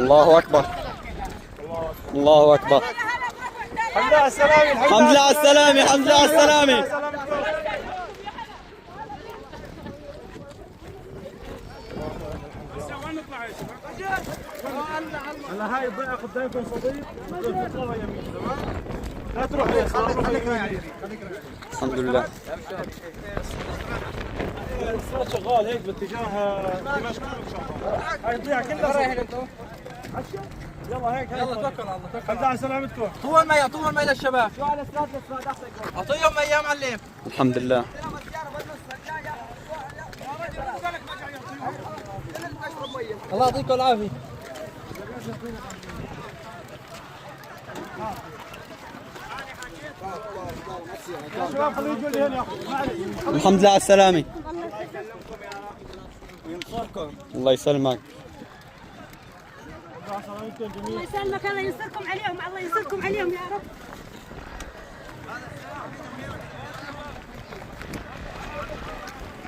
الله أكبر. الله أكبر. الحمد لله على السلامة. الحمد لله على السلامة. الحمد لله على السلامة. هلا هاي الضيعة قدامكم صديق. لا تروح خليك رايح. الحمد لله. الصوت شغال هيك باتجاه دمشق ان شاء الله. هاي الضيعة كلها رايح انتم. يلا هيك يلا توكل على الله. الحمد لله على سلامتكم. طول المية طول المية للشباب. شو على استاذ اعطيهم مية يا معلم. الحمد لله. الله يعطيكم العافية. الحمد لله على السلامة. الله يسلمك. الله يسلمك. الله ينصركم عليهم. الله ينصركم عليهم يا رب.